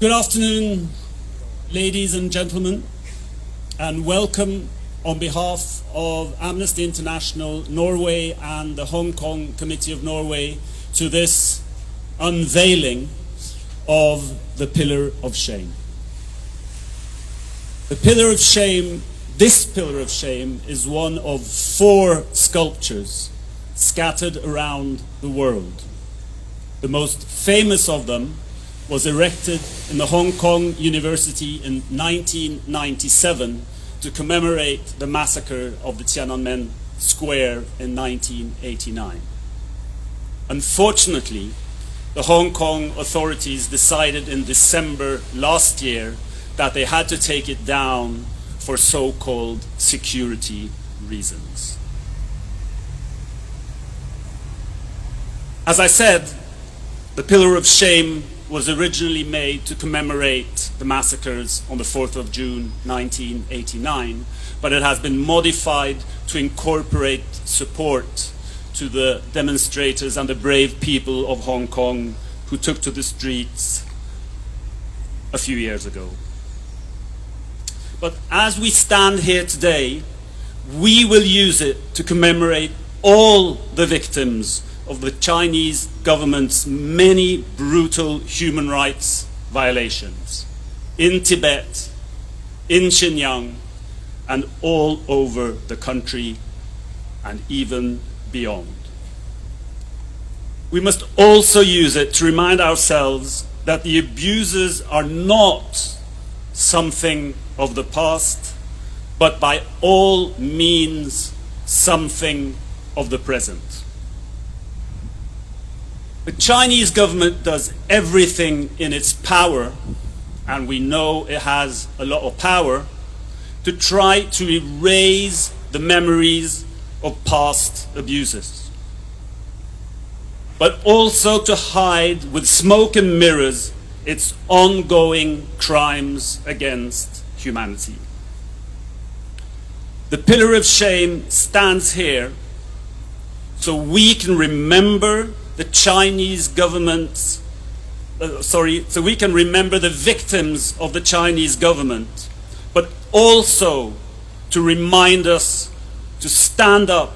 Good afternoon, ladies and gentlemen, and welcome on behalf of Amnesty International Norway and the Hong Kong Committee of Norway to this unveiling of the Pillar of Shame. The Pillar of Shame, this Pillar of Shame, is one of 4 sculptures scattered around the world. The most famous of them was erected in the Hong Kong University in 1997 to commemorate the massacre of the Tiananmen Square in 1989. Unfortunately, the Hong Kong authorities decided in December last year that they had to take it down for so-called security reasons. As I said, the Pillar of Shame was originally made to commemorate the massacres on the 4th of June 1989, but it has been modified to incorporate support to the demonstrators and the brave people of Hong Kong who took to the streets a few years ago. But as we stand here today, we will use it to commemorate all the victims of the Chinese government's many brutal human rights violations in Tibet, in Xinjiang, and all over the country and even beyond. We must also use it to remind ourselves that the abuses are not something of the past, but by all means something of the present. The Chinese government does everything in its power, and we know it has a lot of power, to try to erase the memories of past abuses, but also to hide with smoke and mirrors its ongoing crimes against humanity. The Pillar of Shame stands here so we can remember the Chinese government's, so we can remember the victims of the Chinese government, but also to remind us to stand up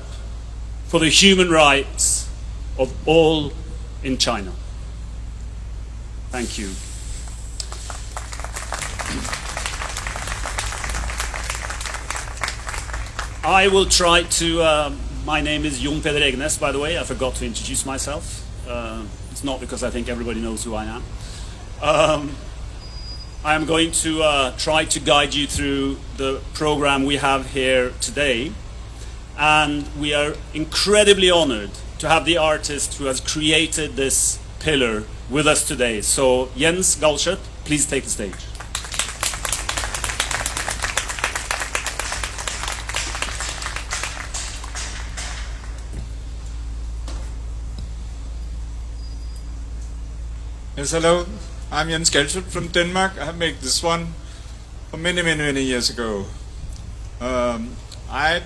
for the human rights of all in China. Thank you. I will try to my name is Jon Peder Egenes, by the way. I forgot to introduce myself. It's not because I think everybody knows who I am. I am going to try to guide you through the program we have here today. And we are incredibly honored to have the artist who has created this pillar with us today. So Jens Galschiøt, please take the stage. Yes, hello. I'm Jens Galschiøt from Denmark. I have made this one for many years ago. I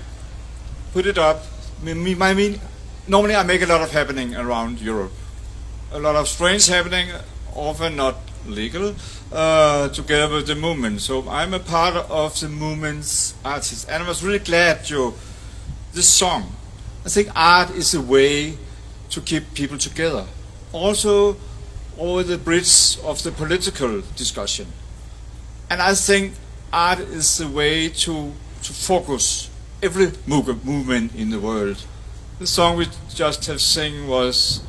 put it up. Normally I make a lot of happening around Europe. A lot of strange happening, often not legal, together with the movement. So I'm a part of the movement's artist. And I was really glad this song. I think art is a way to keep people together. Also, over the bridge of the political discussion. And I think art is the way to focus every movement in the world. The song we just have sung was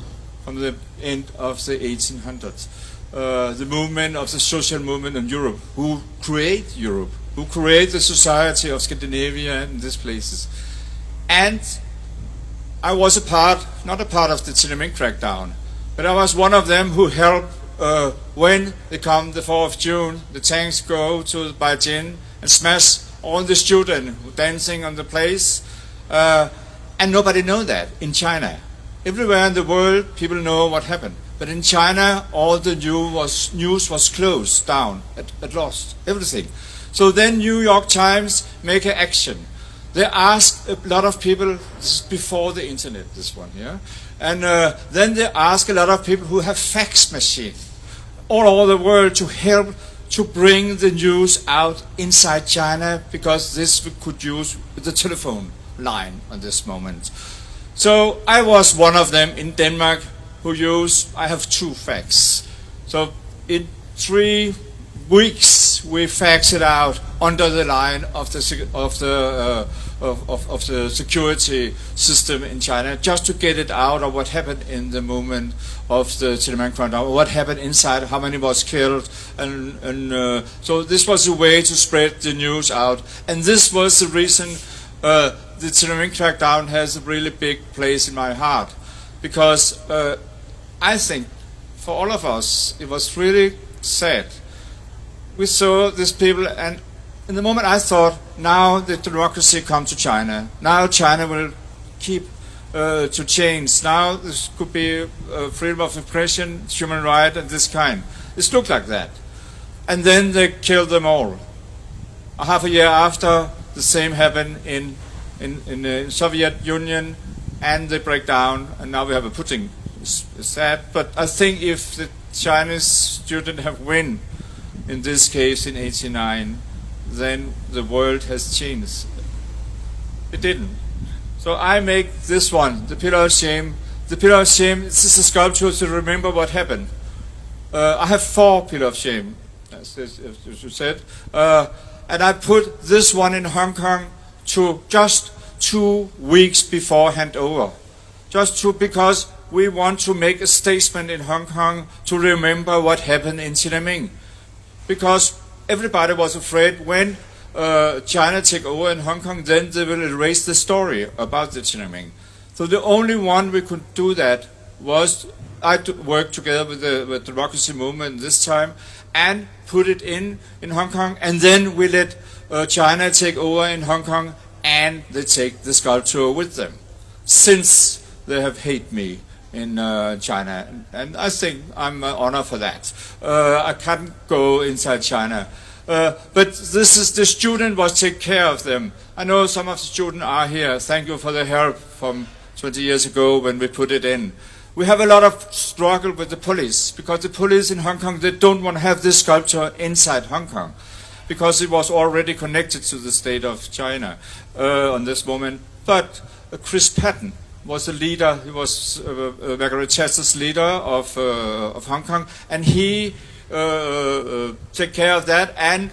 from the end of the 1800s. The movement of the social movement in Europe, who create Europe, who create the society of Scandinavia and these places. And I was not a part of the Tiananmen crackdown, but I was one of them who helped when they come the 4th of June, the tanks go to Beijing and smash all the students dancing on the place. And nobody knows that in China. Everywhere in the world, people know what happened. But in China, all the news was closed down, at lost, everything. So then New York Times make an action. They asked a lot of people, this is before the internet, this one here, and then they ask a lot of people who have fax machine. all over the world to help to bring the news out inside China, because this we could use the telephone line at this moment. So I was one of them in Denmark who I have 2 fax. So in 3 weeks we faxed it out under the line of the security system in China, just to get it out of what happened in the movement of the Tiananmen Square, what happened inside, how many was killed, and so this was a way to spread the news out, and this was the reason the Tiananmen crackdown has a really big place in my heart, because I think for all of us it was really sad. We saw these people, and in the moment I thought, now the democracy come to China. Now China will keep to change. Now this could be freedom of expression, human rights, and this kind. It looked like that. And then they killed them all. Half a year after, the same happened in the Soviet Union, and they break down, and now we have a Putin. It's sad, but I think if the Chinese student have win in this case in '89, then the world has changed. It didn't. So I make this one, the Pillar of Shame. The Pillar of Shame, this is a sculpture to remember what happened. I have 4 Pillar of Shame, as you said. And I put this one in Hong Kong to just 2 weeks before handover. Because we want to make a statement in Hong Kong to remember what happened in Tiananmen. Because everybody was afraid when China take over in Hong Kong, then they will erase the story about the Tiananmen. So the only one we could do that was I worked together with the democracy movement this time and put it in Hong Kong, and then we let China take over in Hong Kong, and they take the sculpture with them, since they have hate me in China, and I think I'm honored for that. I can't go inside China, but the student was take care of them. I know some of the students are here. Thank you for the help from 20 years ago when we put it in. We have a lot of struggle with the police, because the police in Hong Kong, they don't want to have this sculpture inside Hong Kong, because it was already connected to the state of China on this moment. But Chris Patton was the leader. He was Margaret Thatcher's leader of Hong Kong, and he take care of that and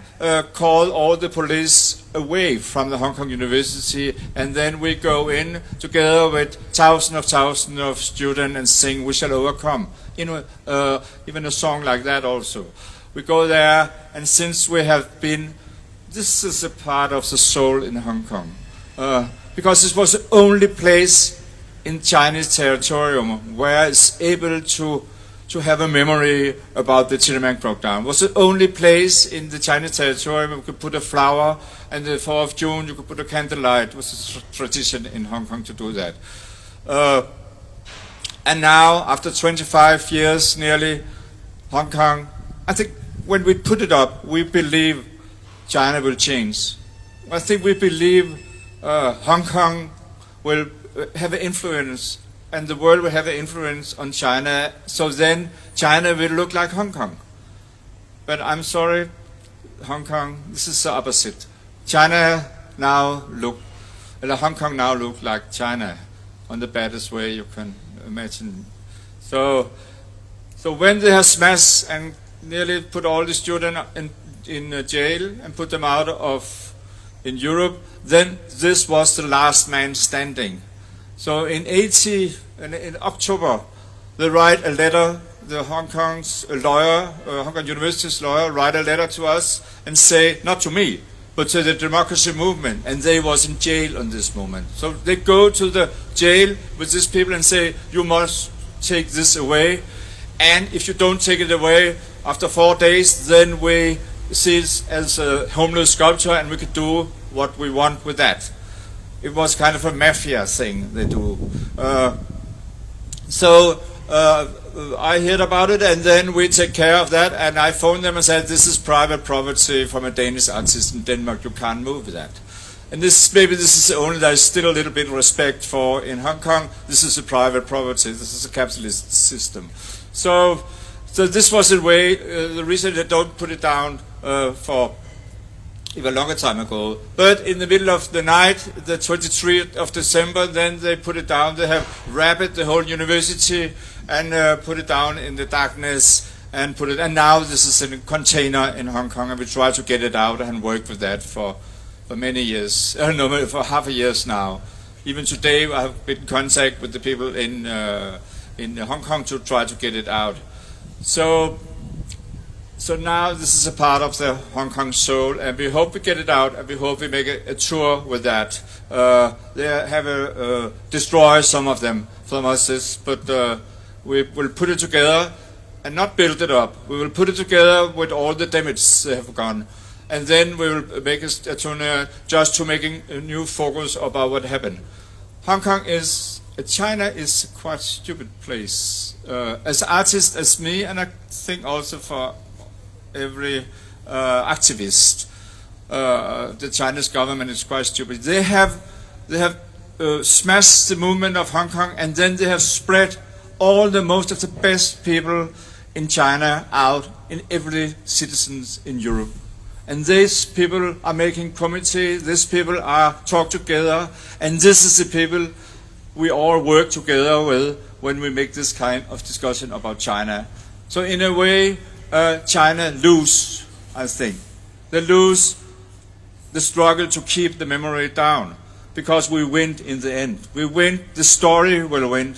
call all the police away from the Hong Kong University, and then we go in together with thousands of students and sing "We Shall Overcome." Even a song like that also. We go there, and since we have been, this is a part of the soul in Hong Kong, because this was the only place in Chinese territorium where it's able to have a memory about the Tiananmen crackdown. It was the only place in the Chinese territorium you could put a flower, and the 4th of June you could put a candlelight. It was a tradition in Hong Kong to do that. And now, after 25 years nearly, Hong Kong, I think when we put it up, we believe China will change. I think we believe Hong Kong will have an influence, and the world will have an influence on China, so then China will look like Hong Kong. But I'm sorry, Hong Kong, this is the opposite. Hong Kong now look like China, on the baddest way you can imagine. So when they have smashed and nearly put all the students in jail and put them out in Europe, then this was the last man standing. So in October, they write a letter, the Hong Kong's lawyer, Hong Kong University's lawyer, write a letter to us and say, not to me, but to the democracy movement, and they was in jail on this moment. So they go to the jail with these people and say, you must take this away, and if you don't take it away, after 4 days, then we see it as a homeless sculpture, and we could do what we want with that. It was kind of a mafia thing they do. So I heard about it, and then we take care of that, and I phoned them and said, this is private property from a Danish artist in Denmark, you can't move that. And maybe this is the only there's still a little bit of respect for in Hong Kong. This is a private property, this is a capitalist system. So So this was the way, the reason they don't put it down for even longer time ago. But in the middle of the night, the 23rd of December, then they put it down. They have wrapped the whole university and put it down in the darkness and put it. And now this is in a container in Hong Kong, and we try to get it out and work with that for many years. No, for half a year now. Even today, I have been in contact with the people in Hong Kong to try to get it out. So now this is a part of the Hong Kong soul, and we hope we get it out, and we hope we make a tour with that. They have destroyed some of them from us, but we will put it together and not build it up. We will put it together with all the damage they have gone, and then we will make a tour just to making a new focus about what happened. China is a quite stupid place. As artists as me, and I think also for every activist, the Chinese government is quite stupid. They have smashed the movement of Hong Kong, and then they have spread most of the best people in China out in every citizens in Europe. And these people are making committee, these people are talk together, and this is the people we all work together with when we make this kind of discussion about China. So in a way, China lose, I think. They lose the struggle to keep the memory down, because we win in the end. We win, the story will win.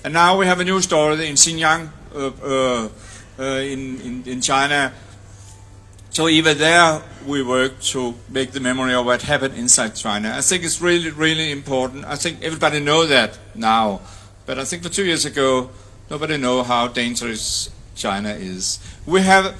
And now we have a new story in Xinjiang, in China. So even there, we work to make the memory of what happened inside China. I think it's really, really important. I think everybody knows that now. But I think for 2 years ago, nobody knows how dangerous China is. We have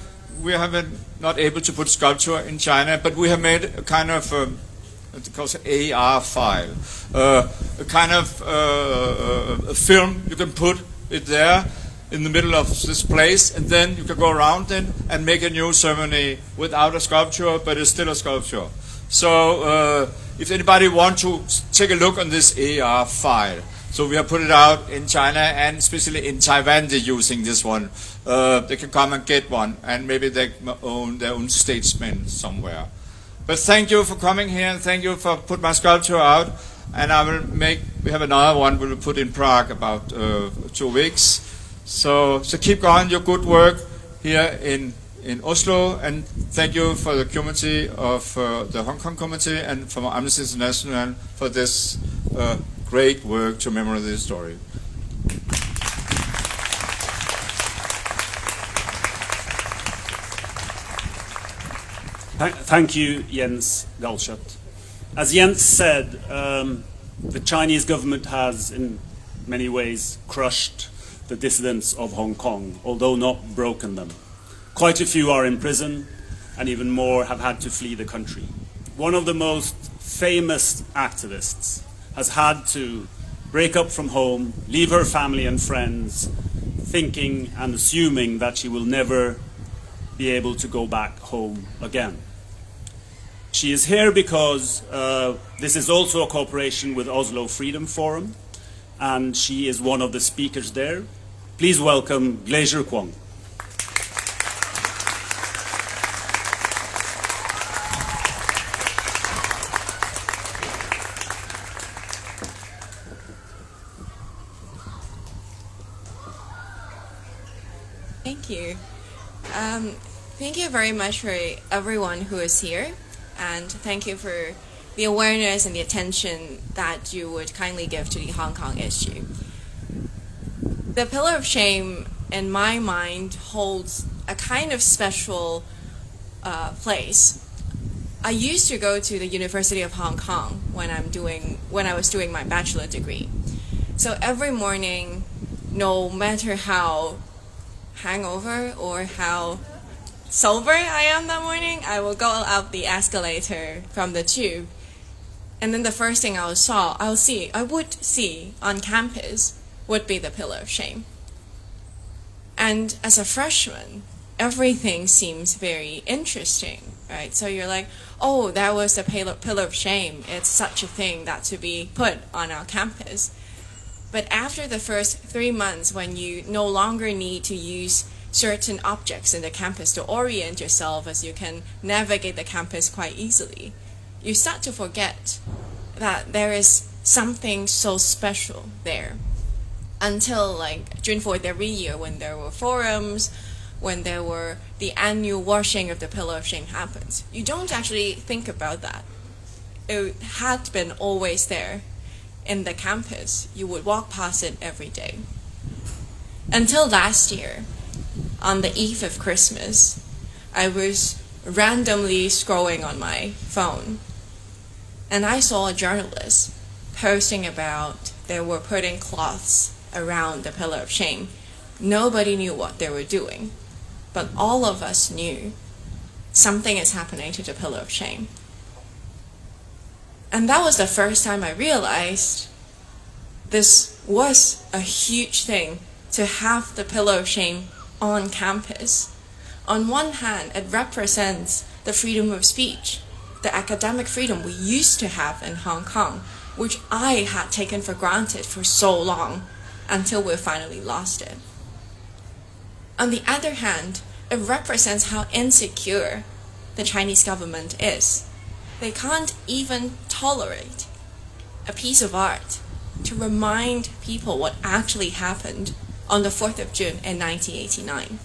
not able to put sculpture in China, but we have made a kind of what they call an AR file, a kind of a film. You can put it there in the middle of this place, and then you can go around then and make a new ceremony without a sculpture, but it's still a sculpture. So if anybody wants to take a look on this AR file, so we have put it out in China, and especially in Taiwan they're using this one. They can come and get one, and maybe they own their own statesman somewhere. But thank you for coming here, and thank you for putting my sculpture out. And we have another one we will put in Prague about 2 weeks. So keep going your good work here in Oslo, and thank you for the committee of the Hong Kong committee and from Amnesty International for this great work to commemorate this story. Thank you, Jens Galschutt. As Jens said, the Chinese government has in many ways crushed the dissidents of Hong Kong, although not broken them. Quite a few are in prison, and even more have had to flee the country. One of the most famous activists has had to break up from home, leave her family and friends, thinking and assuming that she will never be able to go back home again. She is here because this is also a cooperation with Oslo Freedom Forum, and she is one of the speakers there. Please welcome Glacier Kwong. Thank you. Thank you very much for everyone who is here, and thank you for the awareness and the attention that you would kindly give to the Hong Kong issue. The Pillar of Shame, in my mind, holds a kind of special place. I used to go to the University of Hong Kong when I was doing my bachelor degree. So every morning, no matter how hangover or how sober I am that morning, I will go up the escalator from the tube, and then the first thing I would see on campus would be the Pillar of Shame. And as a freshman, everything seems very interesting, right? So you're like, oh, that was the Pillar of Shame. It's such a thing that to be put on our campus. But after the first 3 months, when you no longer need to use certain objects in the campus to orient yourself as you can navigate the campus quite easily, you start to forget that there is something so special there. Until like June 4th every year, when there were forums, when there were the annual washing of the Pillar of Shame happens, you don't actually think about that. It had been always there in the campus. You would walk past it every day. Until last year, on the eve of Christmas, I was randomly scrolling on my phone, and I saw a journalist posting about they were putting cloths around the Pillar of Shame. Nobody knew what they were doing, but all of us knew something is happening to the Pillar of Shame. And that was the first time I realized this was a huge thing to have the Pillar of Shame on campus. On one hand, it represents the freedom of speech, the academic freedom we used to have in Hong Kong, which I had taken for granted for so long until we finally lost it. On the other hand, it represents how insecure the Chinese government is. They can't even tolerate a piece of art to remind people what actually happened on the 4th of June in 1989.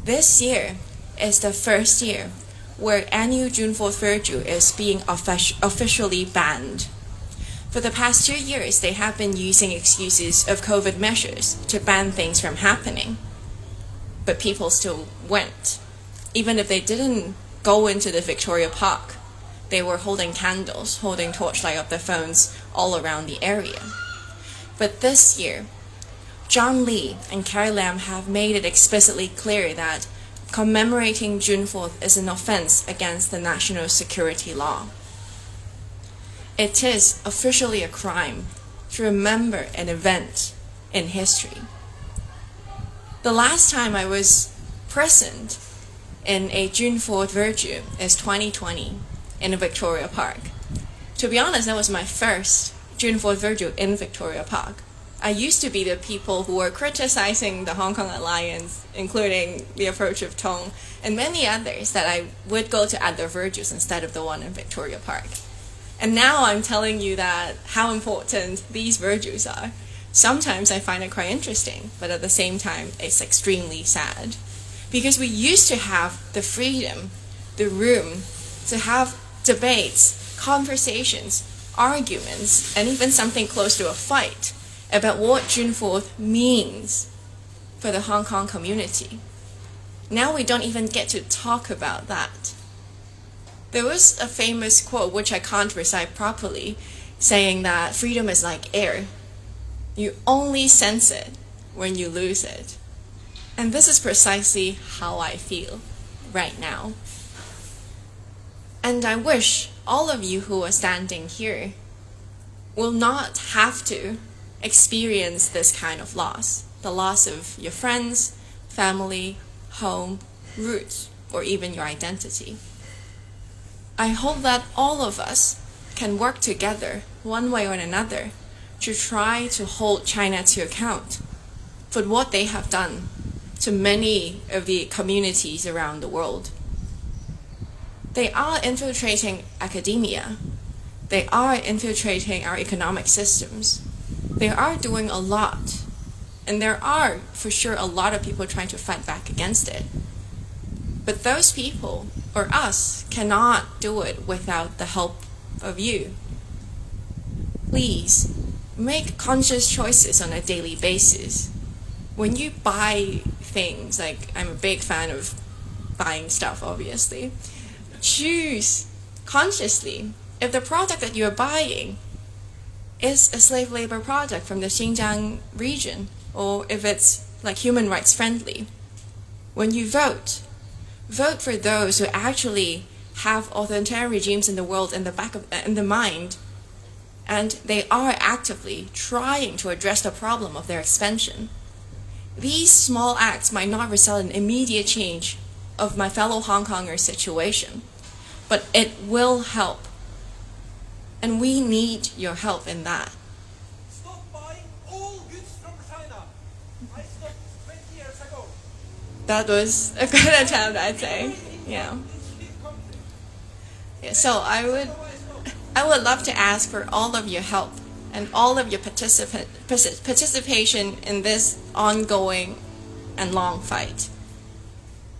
This year is the first year where annual June 4th Virtue is being officially banned. For the past 2 years, they have been using excuses of COVID measures to ban things from happening. But people still went. Even if they didn't go into the Victoria Park, they were holding candles, holding torchlight of their phones all around the area. But this year, John Lee and Carrie Lam have made it explicitly clear that commemorating June 4th is an offense against the national security law. It is officially a crime to remember an event in history. The last time I was present in a June 4th Virtue is 2020 in Victoria Park. To be honest, that was my first June 4th Virtue in Victoria Park. I used to be the people who were criticizing the Hong Kong Alliance, including the approach of Tong, and many others, that I would go to other virtues instead of the one in Victoria Park. And now I'm telling you that how important these virtues are. Sometimes I find it quite interesting, but at the same time, it's extremely sad. Because we used to have the freedom, the room, to have debates, conversations, arguments, and even something close to a fight about what June 4th means for the Hong Kong community. Now we don't even get to talk about that. There was a famous quote, which I can't recite properly, saying that freedom is like air. You only sense it when you lose it. And this is precisely how I feel right now. And I wish all of you who are standing here will not have to experience this kind of loss, the loss of your friends, family, home, roots, or even your identity. I hope that all of us can work together, one way or another, to try to hold China to account for what they have done to many of the communities around the world. They are infiltrating academia. They are infiltrating our economic systems. They are doing a lot. And there are, for sure, a lot of people trying to fight back against it. But those people, or us, cannot do it without the help of you. Please, make conscious choices on a daily basis. When you buy things, like I'm a big fan of buying stuff, obviously, choose consciously if the product that you're buying is a slave labor product from the Xinjiang region, or if it's like human rights friendly. When you vote, vote for those who actually have authoritarian regimes in the world in the mind, and they are actively trying to address the problem of their expansion. These small acts might not result in immediate change of my fellow Hong Kongers' situation, but it will help. And we need your help in that. Stop buying all goods from China. I stopped 20 years ago. that was a good attempt, I'd say. Yeah. So I would love to ask for all of your help and all of your participation in this ongoing and long fight.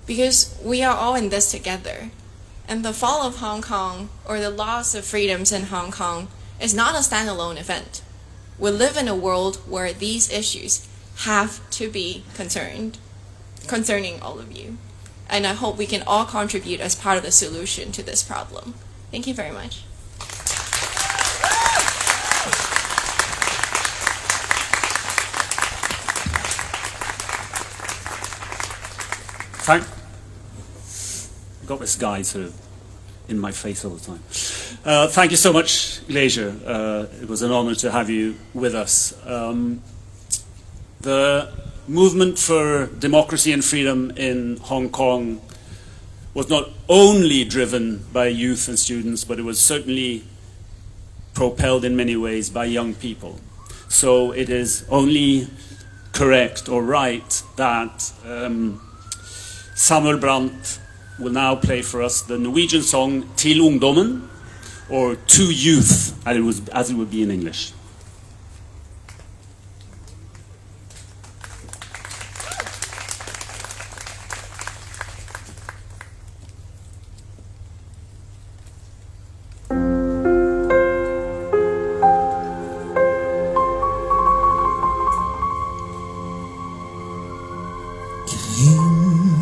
Because we are all in this together. And the fall of Hong Kong, or the loss of freedoms in Hong Kong, is not a standalone event. We live in a world where these issues have to be concerning all of you. And I hope we can all contribute as part of the solution to this problem. Thank you very much. Got this guy sort of in my face all the time. Thank you so much, Glacier. It was an honor to have you with us. The movement for democracy and freedom in Hong Kong was not only driven by youth and students, but it was certainly propelled in many ways by young people. So it is only correct or right that Samuel Brandt will now play for us the Norwegian song Til ungdommen, or To Youth, as it would be in English.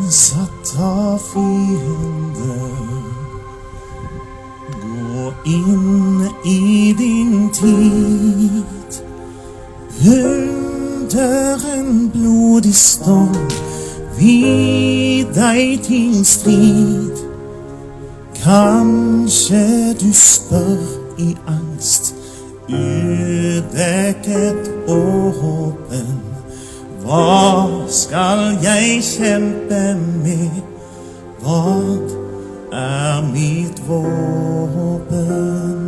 Satt av fiender, gå in i din tid. Under en blodig storm, vid deg til strid. Kanskje du spør i angst, udekket og åpen. Hva skal jeg kjempe med? Hva mitt våpen?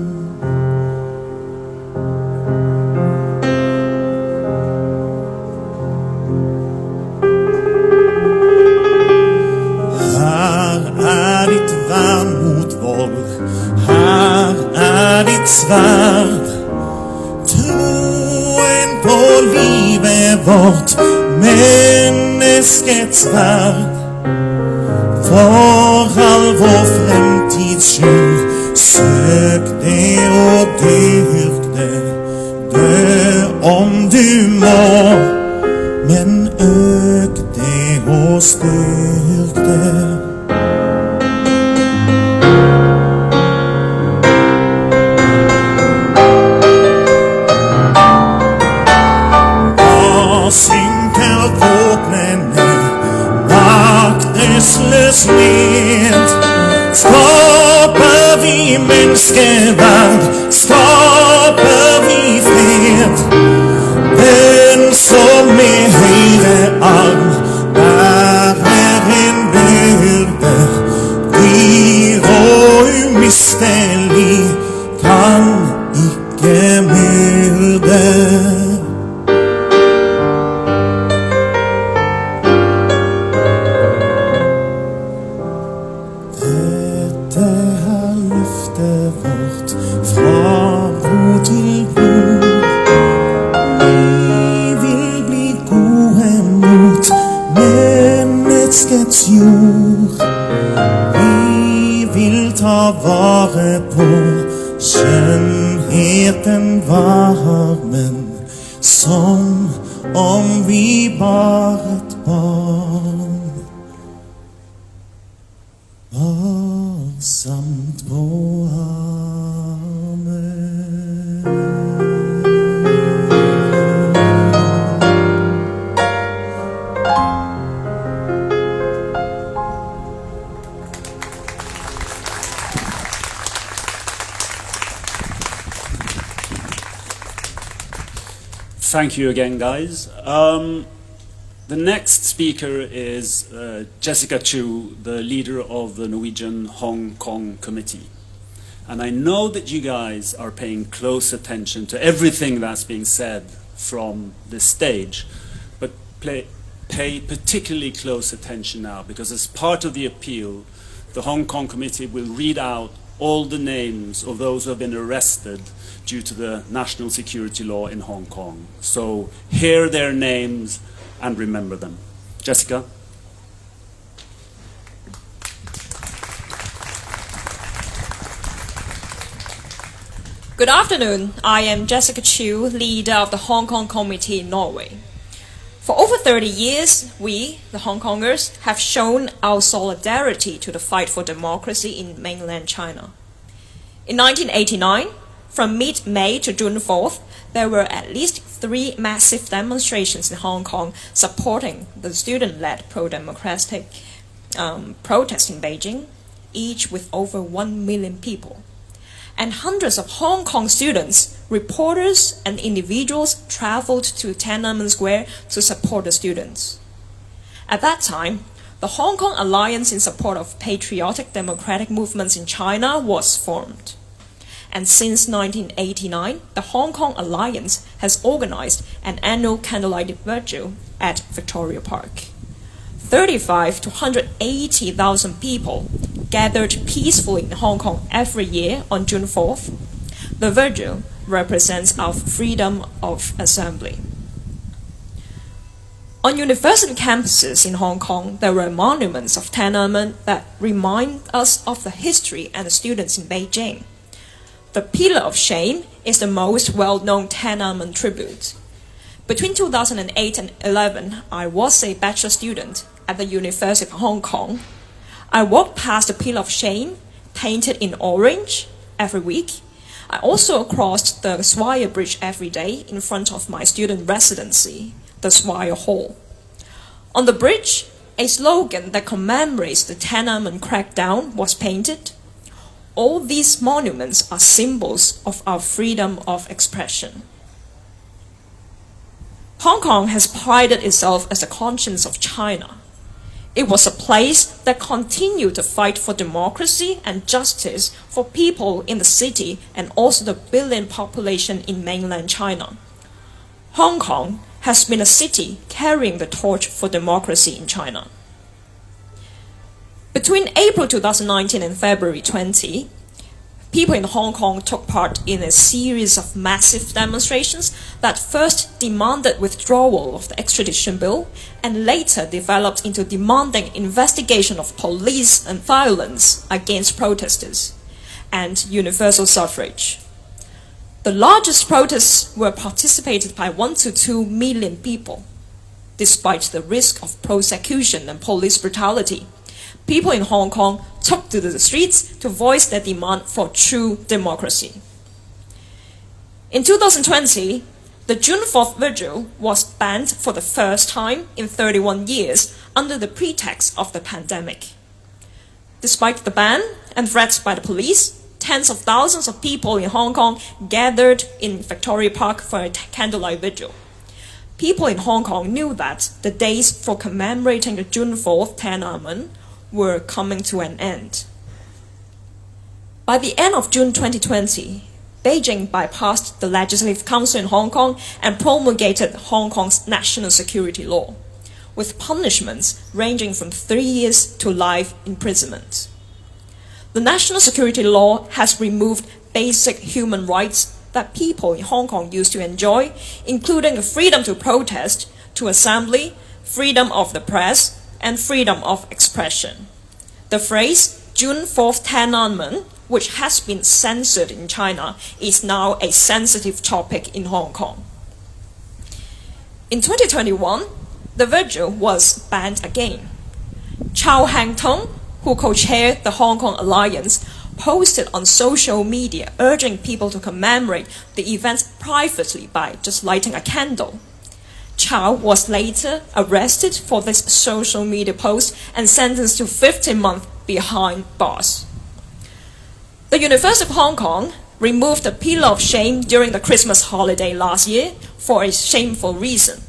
Her ditt vern mot vold. Her ditt sverd. Troen på livet vårt, menneskets verd. For all vår fremtids skyld, søk det og dyrk det. Dø om du må, men øk det og styrk det. Synker våpnene maktesløs ned. Skaper vi menneskeverd, skaper vi fred. Den som med høyre arm bærer en byrde, dyr og umistelig, kan ikke myrde. Vi vil ta vare på skjønnheten, varmen, som om vi bar et barn. Varsomt på armen. Thank you again, guys. The next speaker is Jessica Chu, the leader of the Norwegian Hong Kong Committee. And I know that you guys are paying close attention to everything that's being said from this stage. But pay particularly close attention now, because as part of the appeal, the Hong Kong Committee will read out all the names of those who have been arrested due to the national security law in Hong Kong. So hear their names and remember them. Jessica? Good afternoon. I am Jessica Chiu, leader of the Hong Kong Committee in Norway. For over 30 years, we, the Hong Kongers, have shown our solidarity to the fight for democracy in mainland China. In 1989, from mid-May to June 4th, there were at least 3 massive demonstrations in Hong Kong supporting the student-led pro-democratic protest in Beijing, each with over 1 million people. And hundreds of Hong Kong students, reporters, and individuals traveled to Tiananmen Square to support the students. At that time, the Hong Kong Alliance in support of patriotic democratic movements in China was formed. And since 1989, the Hong Kong Alliance has organized an annual candlelight vigil at Victoria Park. 35 to 180,000 people gathered peacefully in Hong Kong every year on June 4th. The vigil represents our freedom of assembly. On university campuses in Hong Kong, there were monuments of Tiananmen that remind us of the history and the students in Beijing. The Pillar of Shame is the most well-known Tiananmen tribute. Between 2008 and 2011, I was a bachelor student at the University of Hong Kong. I walked past the Pillar of Shame, painted in orange, every week. I also crossed the Swire Bridge every day in front of my student residency, the Swire Hall. On the bridge, a slogan that commemorates the Tiananmen crackdown was painted. All these monuments are symbols of our freedom of expression. Hong Kong has prided itself as the conscience of China. It was a place that continued to fight for democracy and justice for people in the city and also the billion population in mainland China. Hong Kong has been a city carrying the torch for democracy in China. Between April 2019 and February 20, people in Hong Kong took part in a series of massive demonstrations that first demanded withdrawal of the extradition bill and later developed into demanding investigation of police and violence against protesters and universal suffrage. The largest protests were participated by 1 to 2 million people. Despite the risk of prosecution and police brutality, people in Hong Kong took to the streets to voice their demand for true democracy. In 2020, the June 4th vigil was banned for the first time in 31 years under the pretext of the pandemic. Despite the ban and threats by the police, tens of thousands of people in Hong Kong gathered in Victoria Park for a candlelight vigil. People in Hong Kong knew that the days for commemorating the June 4th Tiananmen were coming to an end. By the end of June 2020, Beijing bypassed the Legislative Council in Hong Kong and promulgated Hong Kong's national security law, with punishments ranging from 3 years to life imprisonment. The national security law has removed basic human rights that people in Hong Kong used to enjoy, including the freedom to protest, to assembly, freedom of the press, and freedom of expression. The phrase June 4th Tiananmen, which has been censored in China, is now a sensitive topic in Hong Kong. In 2021, the vigil was banned again. Chow Hang-tung, who co-chaired the Hong Kong Alliance, posted on social media urging people to commemorate the events privately by just lighting a candle. Chow was later arrested for this social media post and sentenced to 15 months behind bars. The University of Hong Kong removed the Pillar of Shame during the Christmas holiday last year for a shameful reason.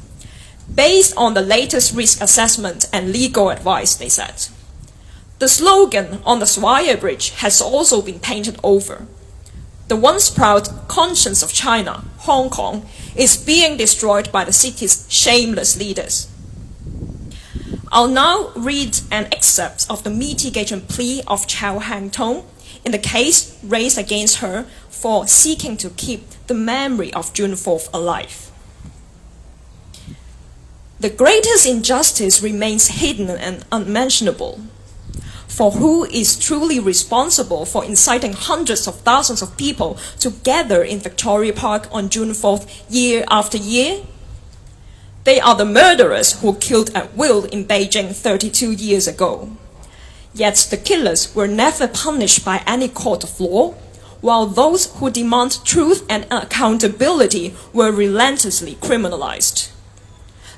Based on the latest risk assessment and legal advice, they said. The slogan on the Swire Bridge has also been painted over. The once proud conscience of China, Hong Kong, is being destroyed by the city's shameless leaders. I'll now read an excerpt of the mitigation plea of Chow Hang-tong in the case raised against her for seeking to keep the memory of June 4th alive. The greatest injustice remains hidden and unmentionable. For who is truly responsible for inciting hundreds of thousands of people to gather in Victoria Park on June 4th year after year? They are the murderers who killed at will in Beijing 32 years ago. Yet the killers were never punished by any court of law, while those who demand truth and accountability were relentlessly criminalized.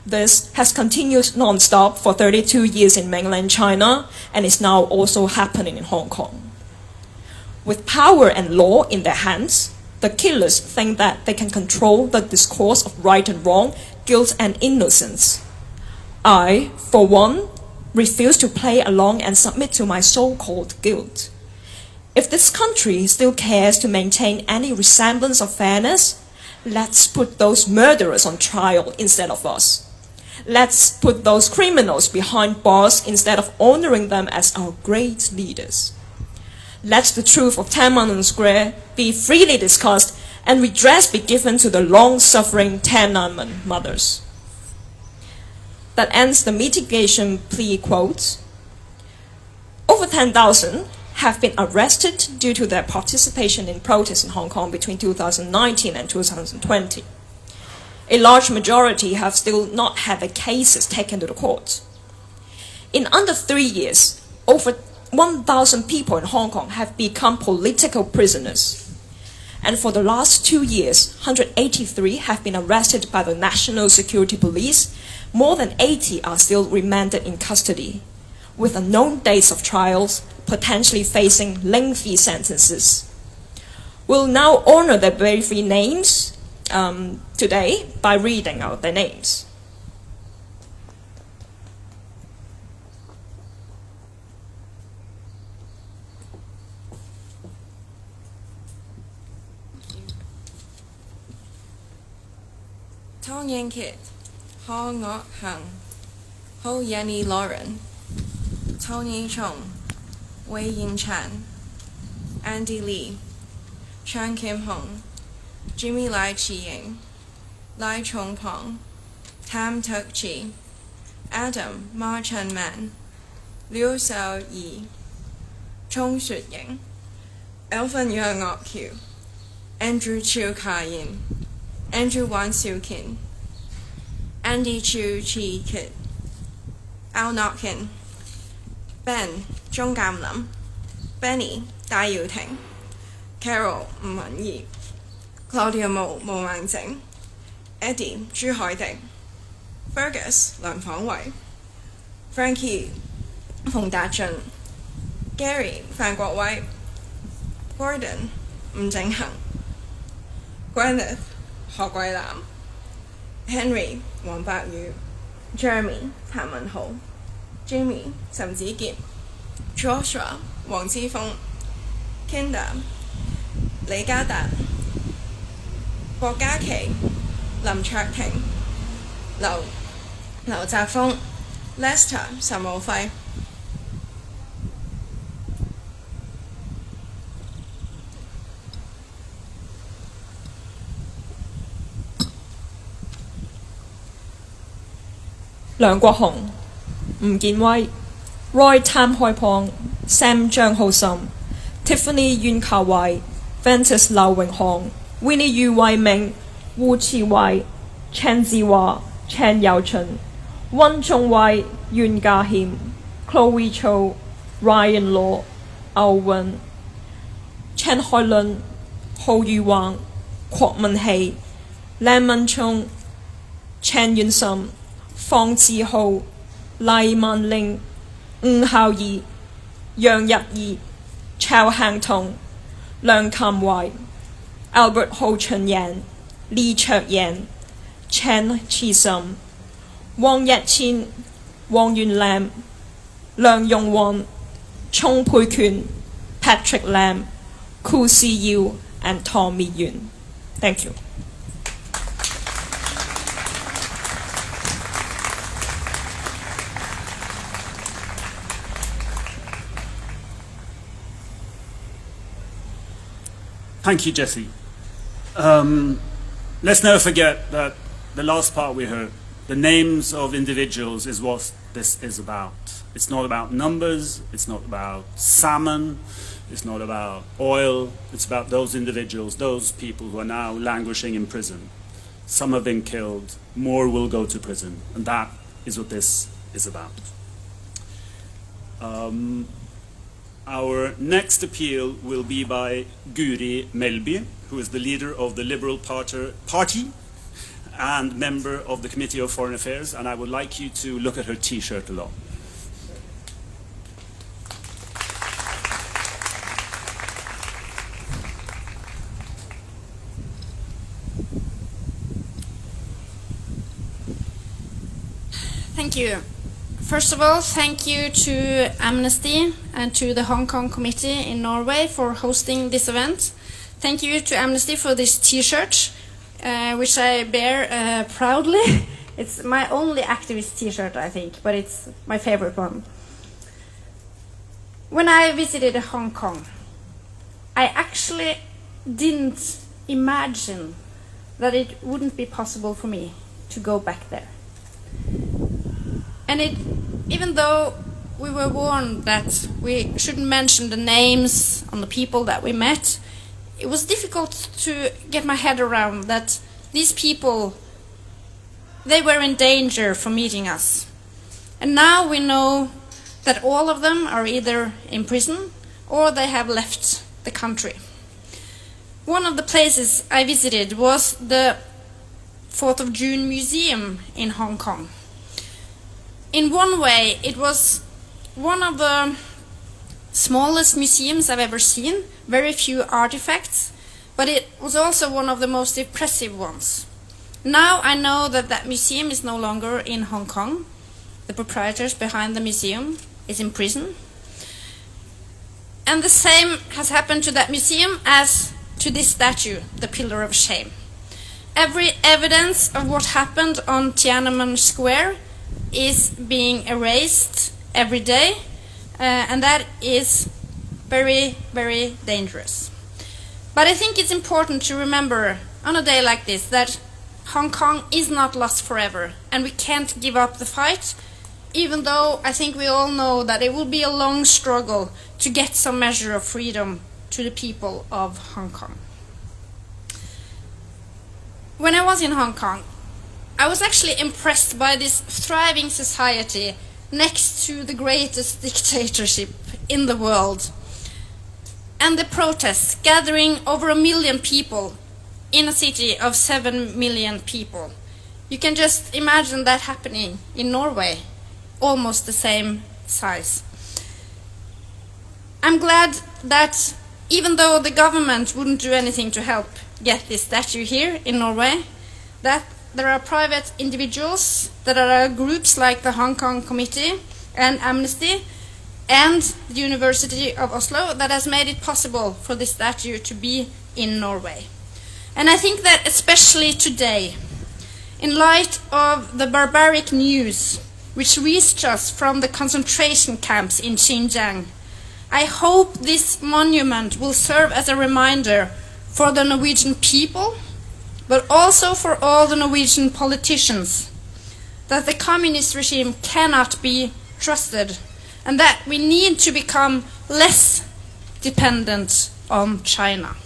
This has continued non-stop for 32 years in mainland China and is now also happening in Hong Kong. With power and law in their hands, the killers think that they can control the discourse of right and wrong, guilt and innocence. I, for one, refuse to play along and submit to my so-called guilt. If this country still cares to maintain any resemblance of fairness, let's put those murderers on trial instead of us. Let's put those criminals behind bars instead of honoring them as our great leaders. Let the truth of Tiananmen Square be freely discussed and redress be given to the long-suffering Tiananmen mothers. That ends the mitigation plea quote. Over 10,000 have been arrested due to their participation in protests in Hong Kong between 2019 and 2020. A large majority have still not had their cases taken to the court. In under 3 years, over 1,000 people in Hong Kong have become political prisoners. And for the last 2 years, 183 have been arrested by the National Security Police. More than 80 are still remanded in custody, with unknown dates of trials, potentially facing lengthy sentences. We'll now honor their very three names today by reading out their names. Tong Yin Kit, Ho Ngok Hung, Ho Yenny Lauren, Tony Chong, Wei Yin Chan, Andy Lee, Chan Kim Hong, Jimmy Lai Chi Ying, Lai Chong Pong, Tam Tuk Chi, Adam Ma Chen Man, Liu Xiao Yi, Chong Shut Ying, Elvin Yua Ngok Q, Andrew Chiu Ka Yin, Andrew Wan Siu Kin, Andy Chu Chi Kit, Al Notkin, Ben Zhong Gam Lim, Benny Dai Yu Ting, Carol Wu Wen Yi, Claudia Mo Wang Jing, Eddie Zhu Haiding, Fergus Lan Fang Wei, Frankie Feng Dachun, Gary Fan Guo Wei, Gordon Wu Jingheng, Gwyneth Ho Gui Lam, Henry Wang Baiyu, Jeremy Tan Wen Ho, Jimmy Sam Zikian, Joshua Wang Zifeng, Kinda Li Jiadan, 郭嘉琪、林卓廷、劉澤峰、Lester 岑浩輝。梁國雄、吳建威、Roy Tam Hoi Pong、Sam 張浩森、Tiffany Yuen Ka Wai、Ventus 劉永航、Winnie Yu Wei Ming、Wu Chi Wei、Chen Ziwa、Chen Yao Chun、温仲威、袁家謙、Chloe Cho、Ryan Law、歐雲、Chen Hoi Lun、浩宇宏、郭文希、Lam Min Chung、Chen Yun Sum、方志浩、黎曼玲、吳孝義、楊日義、Chow Hang-tong、梁琴懷、Albert Ho Chun Yan、李卓賢、Chen Chi Sum、汪日千、黃元南、梁容雲、聰佩權、Patrick Lam、Khoo Si Yew and Tommy Yuen. Thank you. Thank you, Jesse. Let's never forget that the last part we heard, the names of individuals, is what this is about. It's not about numbers, it's not about salmon, it's not about oil, it's about those individuals, those people who are now languishing in prison. Some have been killed, more will go to prison, and that is what this is about. Our next appeal will be by Guri Melby, who is the leader of the Liberal Party and member of the Committee of Foreign Affairs, and I would like you to look at her T-shirt a lot. Thank you. First of all, thank you to Amnesty and to the Hong Kong Committee in Norway for hosting this event. Thank you to Amnesty for this T-shirt, which I bear proudly. It's my only activist T-shirt, I think, but it's my favorite one. When I visited Hong Kong, I actually didn't imagine that it wouldn't be possible for me to go back there. And even though we were warned that we shouldn't mention the names on the people that we met, it was difficult to get my head around that these people, they were in danger from meeting us. And now we know that all of them are either in prison or they have left the country. One of the places I visited was the 4th of June Museum in Hong Kong. In one way, it was one of the smallest museums I've ever seen, very few artifacts, but it was also one of the most impressive ones. Now I know that that museum is no longer in Hong Kong. The proprietors behind the museum is in prison. And the same has happened to that museum as to this statue, the Pillar of Shame. Every evidence of what happened on Tiananmen Square is being erased every day, and that is very, very dangerous. But I think it's important to remember on a day like this that Hong Kong is not lost forever, and we can't give up the fight, even though I think we all know that it will be a long struggle to get some measure of freedom to the people of Hong Kong. When I was in Hong Kong, I was actually impressed by this thriving society next to the greatest dictatorship in the world. And the protests gathering over 1 million people in a city of 7 million people. You can just imagine that happening in Norway, almost the same size. I'm glad that even though the government wouldn't do anything to help get this statue here in Norway, that there are private individuals, that there are groups like the Hong Kong Committee and Amnesty and the University of Oslo that has made it possible for this statue to be in Norway. And I think that especially today, in light of the barbaric news which reached us from the concentration camps in Xinjiang, I hope this monument will serve as a reminder for the Norwegian people, but also for all the Norwegian politicians, that the communist regime cannot be trusted and that we need to become less dependent on China.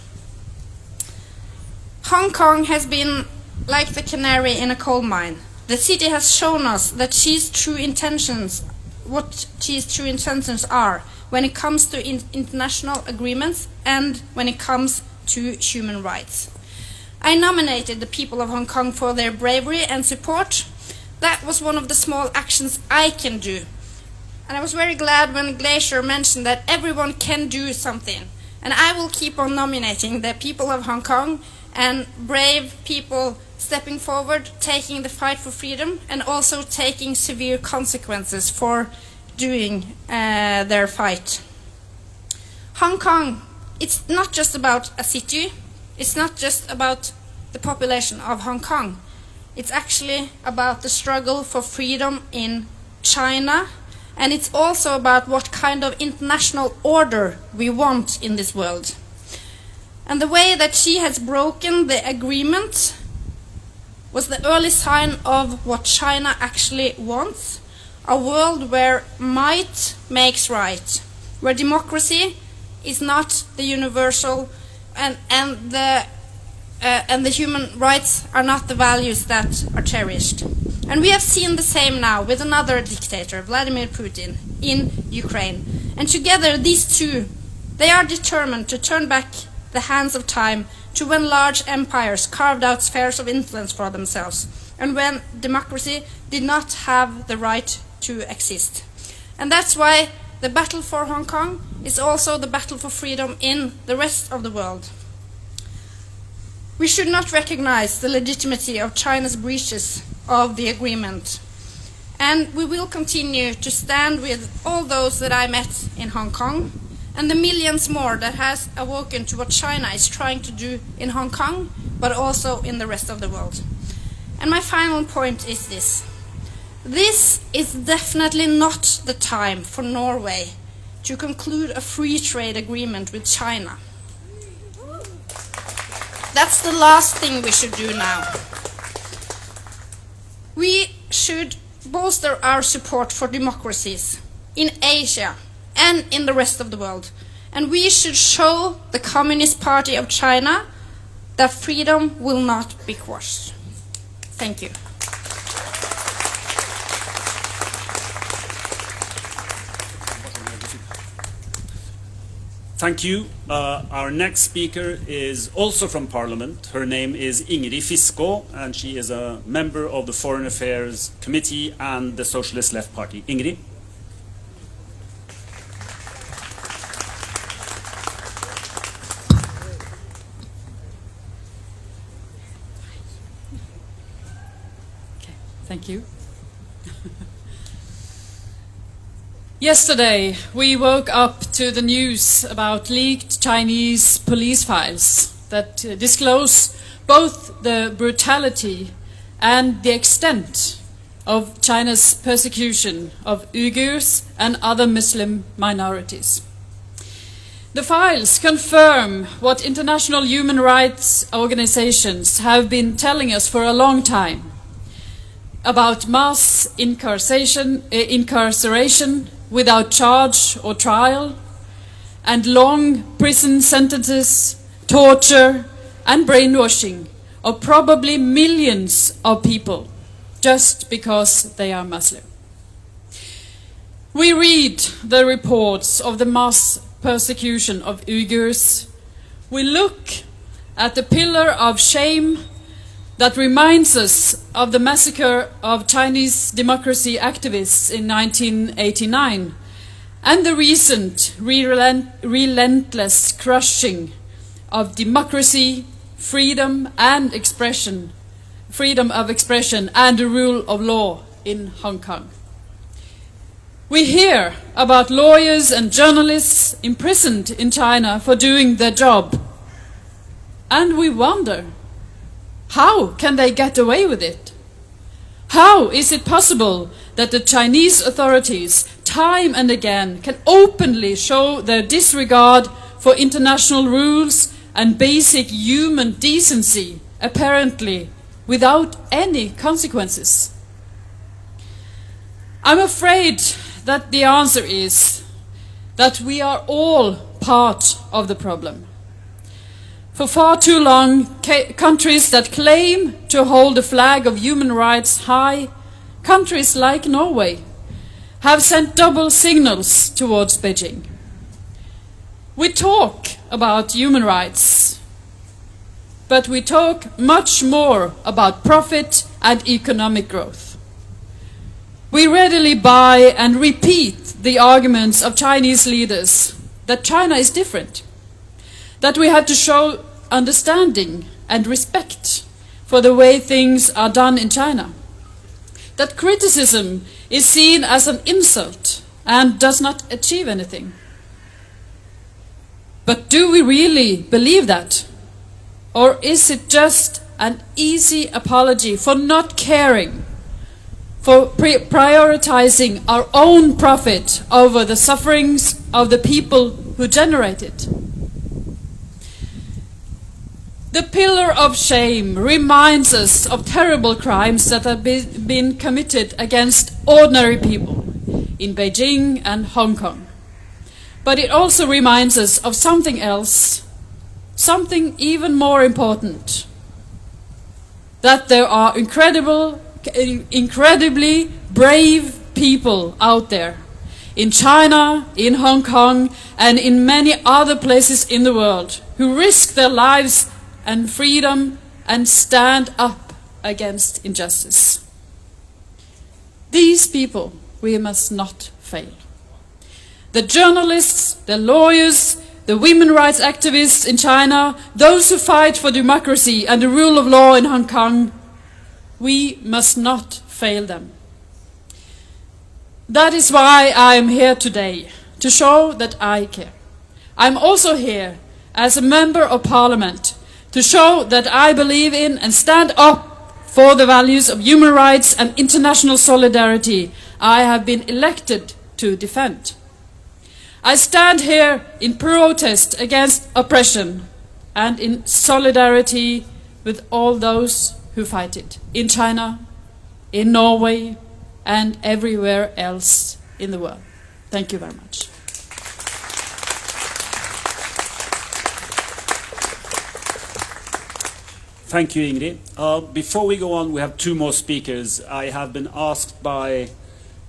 Hong Kong has been like the canary in a coal mine. The city has shown us that what Xi's true intentions are when it comes to international agreements and when it comes to human rights. I nominated the people of Hong Kong for their bravery and support. That was one of the small actions I can do. And I was very glad when Glacier mentioned that everyone can do something. And I will keep on nominating the people of Hong Kong and brave people stepping forward, taking the fight for freedom, and also taking severe consequences for doing their fight. Hong Kong, it's not just about a city. It's not just about the population of Hong Kong. It's actually about the struggle for freedom in China, and it's also about what kind of international order we want in this world. And the way that she has broken the agreement was the early sign of what China actually wants, a world where might makes right, where democracy is not the universal and the human rights are not the values that are cherished. And we have seen the same now with another dictator, Vladimir Putin, in Ukraine. And together these two, they are determined to turn back the hands of time to when large empires carved out spheres of influence for themselves, and when democracy did not have the right to exist. And that's why the battle for Hong Kong is also the battle for freedom in the rest of the world. We should not recognize the legitimacy of China's breaches of the agreement. And we will continue to stand with all those that I met in Hong Kong and the millions more that has awoken to what China is trying to do in Hong Kong, but also in the rest of the world. And my final point is this. This is definitely not the time for Norway to conclude a free trade agreement with China. That's the last thing we should do now. We should bolster our support for democracies in Asia and in the rest of the world. And we should show the Communist Party of China that freedom will not be quashed. Thank you. Thank you. Our next speaker is also from Parliament. Her name is Ingrid Fiskå, and she is a member of the Foreign Affairs Committee and the Socialist Left Party. Ingrid. Thank you. Yesterday, we woke up to the news about leaked Chinese police files that disclose both the brutality and the extent of China's persecution of Uyghurs and other Muslim minorities. The files confirm what international human rights organizations have been telling us for a long time about mass incarceration without charge or trial, and long prison sentences, torture, and brainwashing of probably millions of people just because they are Muslim. We read the reports of the mass persecution of Uyghurs. We look at the pillar of shame that reminds us of the massacre of Chinese democracy activists in 1989 and the recent relentless crushing of democracy, freedom of expression and the rule of law in Hong Kong. We hear about lawyers and journalists imprisoned in China for doing their job, and we wonder, how can they get away with it? How is it possible that the Chinese authorities time and again can openly show their disregard for international rules and basic human decency, apparently without any consequences? I'm afraid that the answer is that we are all part of the problem. For far too long, countries that claim to hold the flag of human rights high, countries like Norway, have sent double signals towards Beijing. We talk about human rights, but we talk much more about profit and economic growth. We readily buy and repeat the arguments of Chinese leaders that China is different, that we have to show understanding and respect for the way things are done in China, that criticism is seen as an insult and does not achieve anything. But do we really believe that? Or is it just an easy apology for not caring, for prioritizing our own profit over the sufferings of the people who generate it? The pillar of shame reminds us of terrible crimes that have been committed against ordinary people in Beijing and Hong Kong. But it also reminds us of something else, something even more important, that there are incredibly brave people out there in China, in Hong Kong, and in many other places in the world who risk their lives and freedom and stand up against injustice. These people we must not fail. The journalists, the lawyers, the women's rights activists in China, those who fight for democracy and the rule of law in Hong Kong, we must not fail them. That is why I am here today, to show that I care. I am also here as a member of Parliament to show that I believe in and stand up for the values of human rights and international solidarity I have been elected to defend. I stand here in protest against oppression and in solidarity with all those who fight it, in China, in Norway, and everywhere else in the world. Thank you very much. Thank you, Ingrid. Before we go on, we have two more speakers. I have been asked by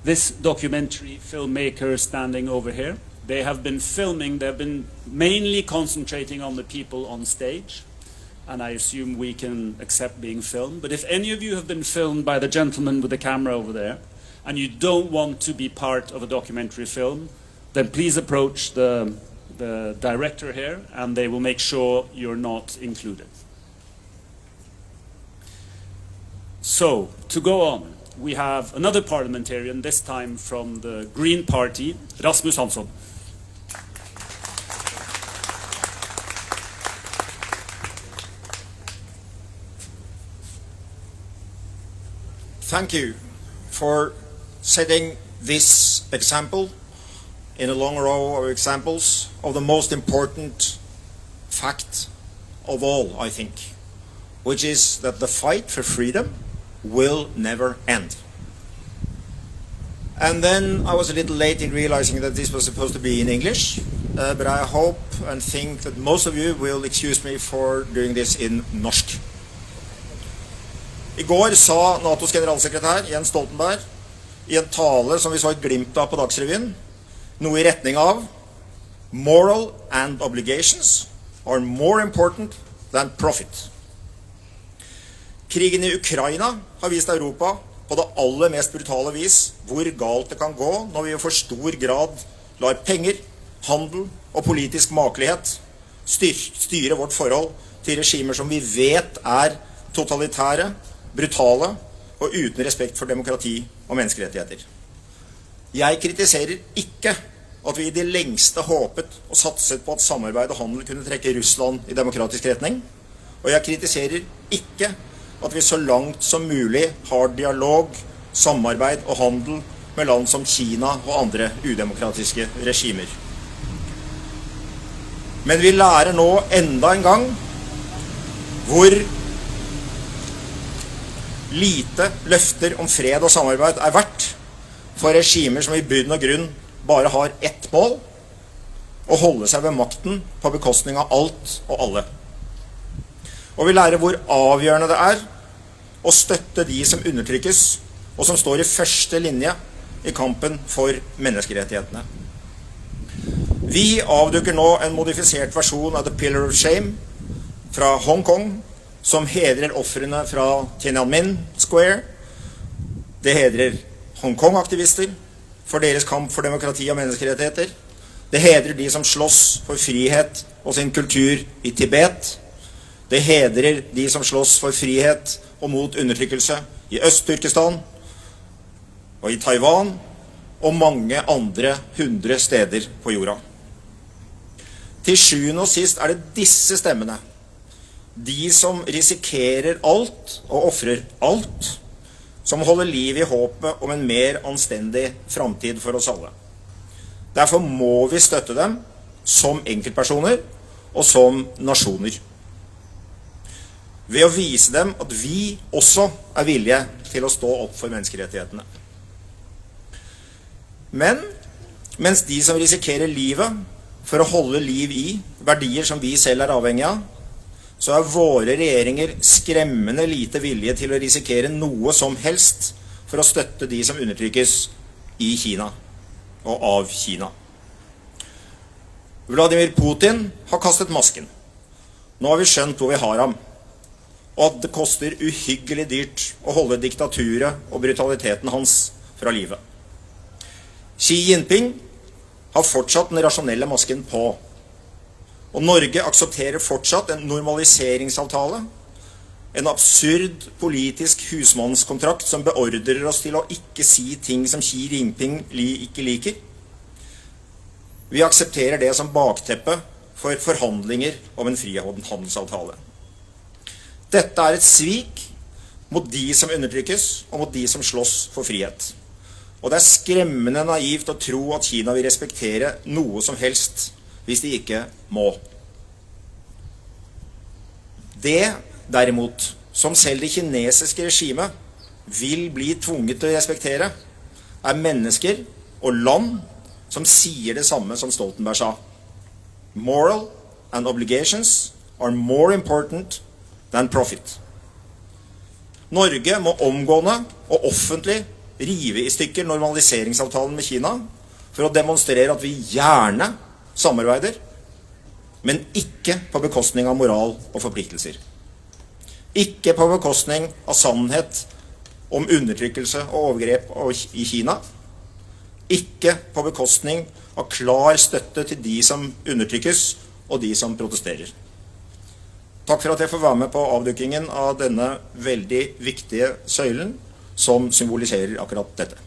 this documentary filmmaker standing over here. They have been filming, they've been mainly concentrating on the people on stage, and I assume we can accept being filmed. But if any of you have been filmed by the gentleman with the camera over there, and you don't want to be part of a documentary film, then please approach the director here, and they will make sure you're not included. So, to go on, we have another parliamentarian, this time from the Green Party, Rasmus Hansson. Thank you for setting this example in a long row of examples of the most important fact of all, I think, which is that the fight for freedom will never end. And then I was a little late in realizing that this was supposed to be in English, but I hope and think that most of you will excuse me for doing this in norsk. I går sa NATOs generalsekretær Jens Stoltenberg i en tale som vi så et glimt av på Dagsrevyen, noe i retning av «Moral and obligations are more important than profit». Krigen i Ukraina har vist Europa på det aller mest brutale vis hvor galt det kan gå når vi i for stor grad lar penger, handel og politisk makelighet styre vårt forhold til regimer som vi vet totalitære, brutale og uten respekt for demokrati og menneskerettigheter. Jeg kritiserer ikke at vi i det lengste håpet og satset på at samarbeid og handel kunne trekke Russland i demokratisk retning, og jeg kritiserer ikke at vi så langt som mulig har dialog, samarbeid og handel med land som Kina og andre udemokratiske regimer. Men vi lærer nå enda en gang hvor lite løfter om fred og samarbeid verdt for regimer som i bunn og grunn bare har ett mål, å holde seg ved makten på bekostning av alt og alle. Og vi lærer hvor avgjørende det å støtte de som undertrykkes og som står i første linje i kampen for menneskerettighetene. Vi avdukker nå en modifisert versjon av The Pillar of Shame fra Hong Kong, som hedrer ofrene fra Tiananmen Square. Det hedrer Hong Kong-aktivister for deres kamp for demokrati og menneskerettigheter. Det hedrer de som slåss for frihet og sin kultur i Tibet. Det hedrer de som slåss for frihet og mot undertrykkelse i Øst-Turkestan og i Taiwan og mange andre 100 steder på jorda. Til sjuende og sist det disse stemmene, de som risikerer alt og offrer alt, som holder liv i håpet om en mer anstendig framtid for oss alle. Derfor må vi støtte dem som enkeltpersoner og som nasjoner. ved å vise dem at vi også er villige til å stå opp for menneskerettighetene. Men mens de som risikerer livet for å holde liv i verdier som vi selv er avhengig av, så er våre regjeringer skremmende lite villige til å risikere noe som helst for å støtte de som undertrykkes i Kina og av Kina. Vladimir Putin har kastet masken. Nå har vi skjønt hvor vi har ham, og at det koster uhyggelig dyrt å holde diktaturet og brutaliteten hans fra livet. Xi Jinping har fortsatt den rasjonelle masken på, og Norge aksepterer fortsatt en normaliseringsavtale, en absurd politisk husmannskontrakt som beordrer oss til å ikke si ting som Xi Jinping ikke liker. Vi aksepterer det som bakteppe for forhandlinger om en frihandelsavtale. Dette er et svik mot de som undertrykkes, og mot de som slåss for frihet. Og det er skremmende naivt å tro at Kina vil respektere noe som helst hvis de ikke må. Det, derimot, som selv det kinesiske regimet vil bli tvunget til å respektere, er mennesker og land som sier det samme som Stoltenberg sa. Moral and obligations are more important than profit. Norge må omgående og offentlig rive i stykker normaliseringsavtalen med Kina for å demonstrere at vi gjerne samarbeider, men ikke på bekostning av moral og forpliktelser. Ikke på bekostning av sannhet om undertrykkelse og overgrep i Kina. Ikke på bekostning av klar støtte til de som undertrykkes og de som protesterer. Takk for at jeg får være med på avdukkingen av denne veldig viktige søylen som symboliserer akkurat dette.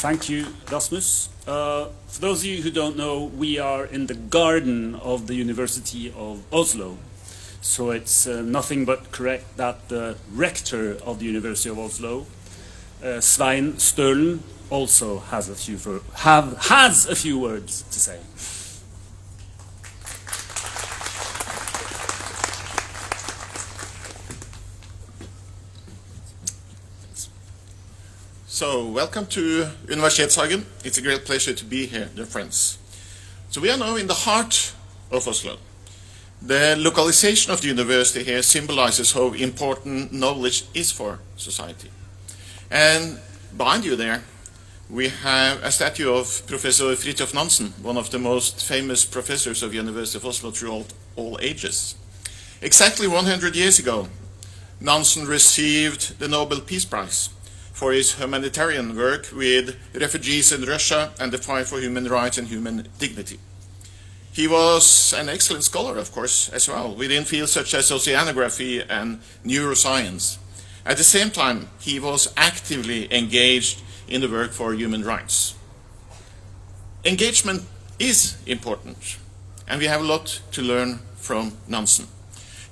Thank you, Rasmus. For those of you who don't know, we are in the garden of the University of Oslo. So it's nothing but correct that the rector of the University of Oslo, Svein Stølen, also has a few words to say. So, welcome to Universitetshagen. It's a great pleasure to be here, dear friends. So we are now in the heart of Oslo. The localization of the university here symbolizes how important knowledge is for society. And behind you there, we have a statue of Professor Fridtjof Nansen, one of the most famous professors of the University of Oslo throughout all ages. Exactly 100 years ago, Nansen received the Nobel Peace Prize for his humanitarian work with refugees in Russia and the fight for human rights and human dignity. He was an excellent scholar, of course, as well, within fields such as oceanography and neuroscience. At the same time, he was actively engaged in the work for human rights. Engagement is important, and we have a lot to learn from Nansen.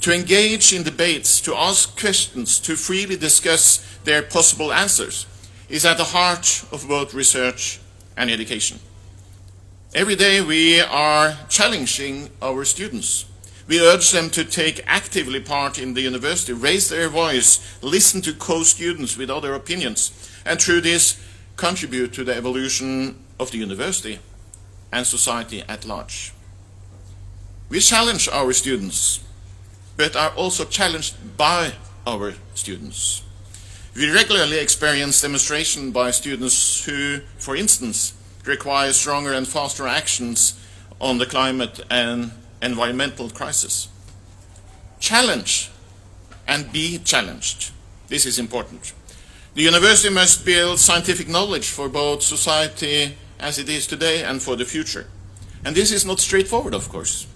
To engage in debates, to ask questions, to freely discuss their possible answers is at the heart of both research and education. Every day we are challenging our students. We urge them to take actively part in the university, raise their voice, listen to co-students with other opinions, and through this contribute to the evolution of the university and society at large. We challenge our students, but are also challenged by our students. We regularly experience demonstration by students who, for instance, require stronger and faster actions on the climate and environmental crisis. Challenge and be challenged. This is important. The university must build scientific knowledge for both society as it is today and for the future. And this is not straightforward, of course.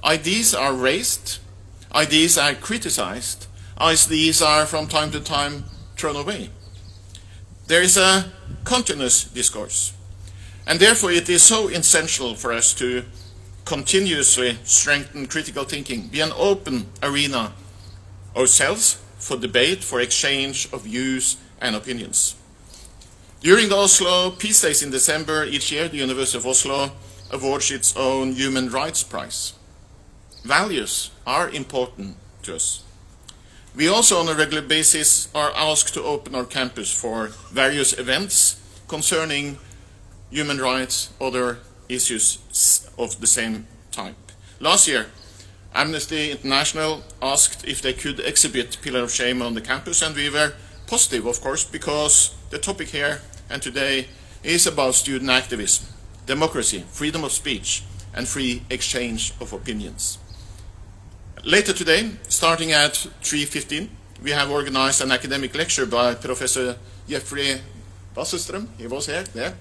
Ideas are raised, ideas are criticized, ideas are from time to time thrown away. There is a continuous discourse. And therefore it is so essential for us to continuously strengthen critical thinking, be an open arena ourselves for debate, for exchange of views and opinions. During the Oslo Peace Days in December each year, the University of Oslo awards its own Human Rights Prize. Values are important to us. We also on a regular basis are asked to open our campus for various events concerning human rights, other issues of the same type. Last year, Amnesty International asked if they could exhibit Pillar of Shame on the campus, and we were positive, of course, because the topic here and today is about student activism, democracy, freedom of speech, and free exchange of opinions. Later today, starting at 3:15, we have organized an academic lecture by Professor Jeffrey Wasserström, he was here, there,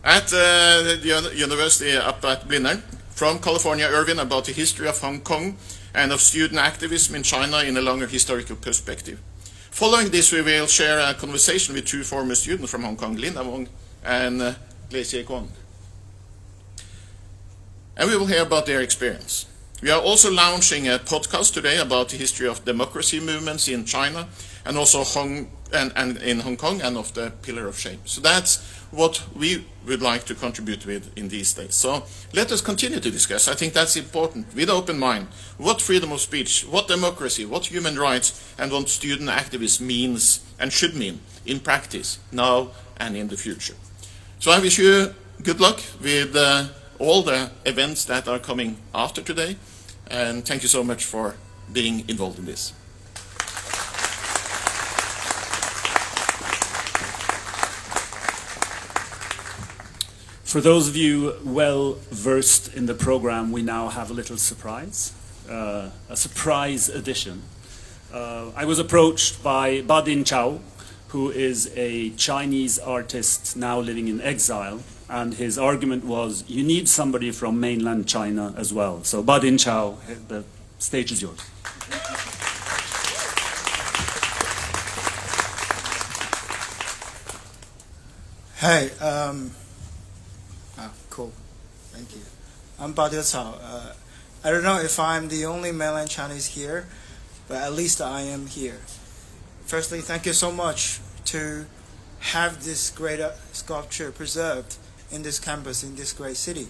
at the university up at Blindern, from California, Irvine, about the history of Hong Kong and of student activism in China in a longer historical perspective. Following this, we will share a conversation with two former students from Hong Kong, Linda Wong and Glacier Kwon. And we will hear about their experience. We are also launching a podcast today about the history of democracy movements in China and also in Hong Kong and of the Pillar of Shame. So that's what we would like to contribute with in these days. So let us continue to discuss. I think that's important, with open mind, what freedom of speech, what democracy, what human rights, and what student activism means and should mean in practice, now and in the future. So I wish you good luck with all the events that are coming after today, and thank you so much for being involved in this. For those of you well versed in the program, we now have a little surprise, a surprise edition. I was approached by Badin Chao, who is a Chinese artist now living in exile, and his argument was, you need somebody from mainland China as well. So Badin Chao, the stage is yours. Hey, cool, thank you. I'm Badin Chao. I don't know if I'm the only mainland Chinese here, but at least I am here. Firstly, thank you so much to have this great sculpture preserved in this campus, in this great city.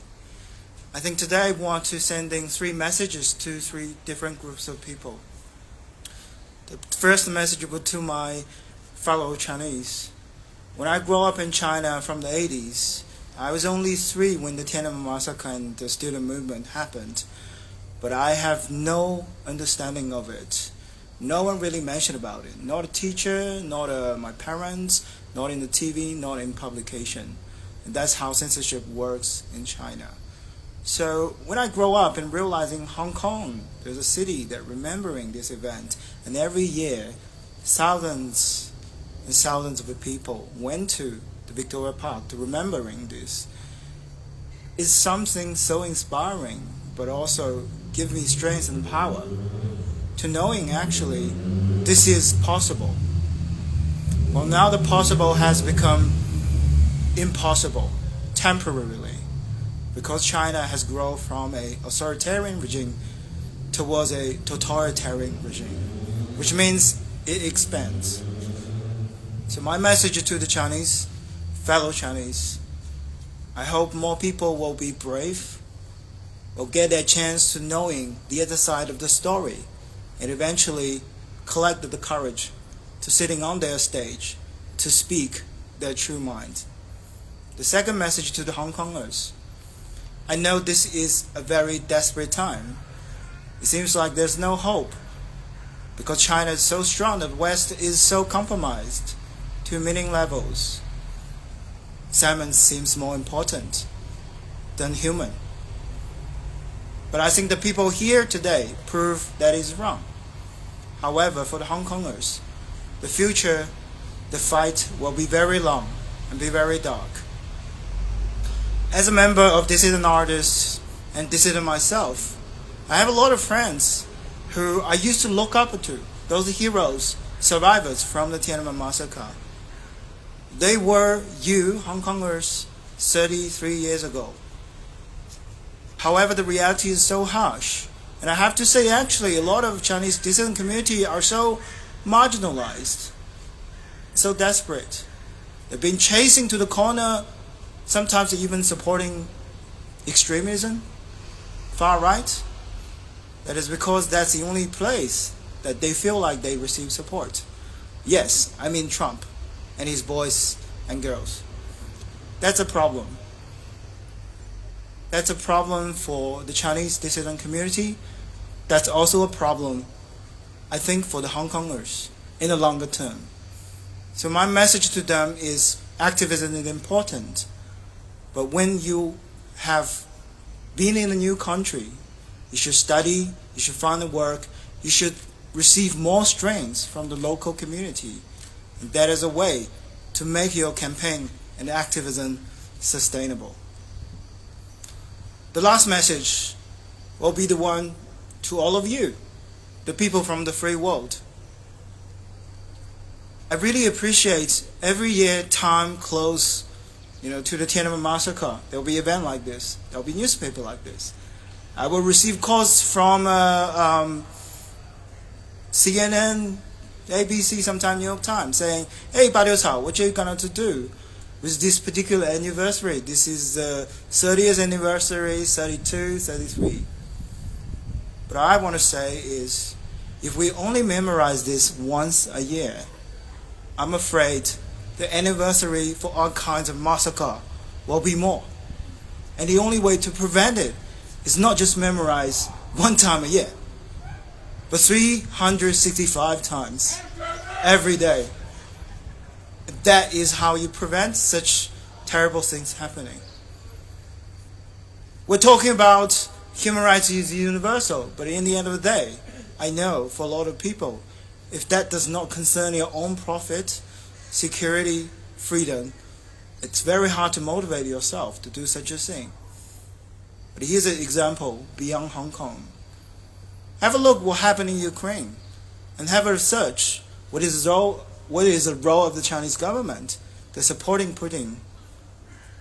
I think today I want to send in 3 messages to 3 different groups of people. The first message would to my fellow Chinese. When I grew up in China from the 80s, I was only 3 when the Tiananmen Massacre and the student movement happened, but I have no understanding of it. No one really mentioned about it. Not a teacher, not my parents, not in the TV, not in publication. And that's how censorship works in China. So when I grow up and realizing Hong Kong, there's a city that remembering this event, and every year thousands and thousands of people went to the Victoria Park to remembering this, is something so inspiring, but also give me strength and power to knowing actually this is possible. Well, now the possible has become impossible temporarily because China has grown from an authoritarian regime towards a totalitarian regime, which means it expands. So my message to the Chinese, fellow Chinese, I hope more people will be brave, will get their chance to knowing the other side of the story, and eventually collect the courage to sitting on their stage to speak their true mind. The second message to the Hong Kongers, I know this is a very desperate time. It seems like there's no hope because China is so strong, the West is so compromised to many levels. Salmon seems more important than human. But I think the people here today prove that is wrong. However, for the Hong Kongers, the future, the fight will be very long and be very dark. As a member of Dissident Artists and Dissident myself, I have a lot of friends who I used to look up to, those heroes, survivors from the Tiananmen Massacre. They were you, Hong Kongers, 33 years ago. However, the reality is so harsh. And I have to say, actually, a lot of Chinese dissident community are so marginalized, so desperate. They've been chasing to the corner, sometimes even supporting extremism, far right, that is because that's the only place that they feel like they receive support. Yes, I mean Trump and his boys and girls. That's a problem. That's a problem for the Chinese dissident community. That's also a problem, I think, for the Hong Kongers in the longer term. So my message to them is activism is important, but when you have been in a new country, you should study, you should find work, you should receive more strength from the local community. And that is a way to make your campaign and activism sustainable. The last message will be the one to all of you, the people from the free world. I really appreciate every year time close, to the Tiananmen Massacre. There will be an event like this. There will be newspaper like this. I will receive calls from CNN, ABC, sometimes New York Times, saying, "Hey, 8月好, what are you going to do with this particular anniversary? This is the 30th anniversary, 32, 33. But I want to say is, if we only memorize this once a year, I'm afraid the anniversary for all kinds of massacre will be more. And the only way to prevent it is not just memorize one time a year, but 365 times every day. That is how you prevent such terrible things happening. We're talking about human rights is universal, but in the end of the day, I know for a lot of people, if that does not concern your own profit, security, freedom, it's very hard to motivate yourself to do such a thing. But here's an example beyond Hong Kong. Have a look what happened in Ukraine, and have a research what is the role of the Chinese government. They're supporting Putin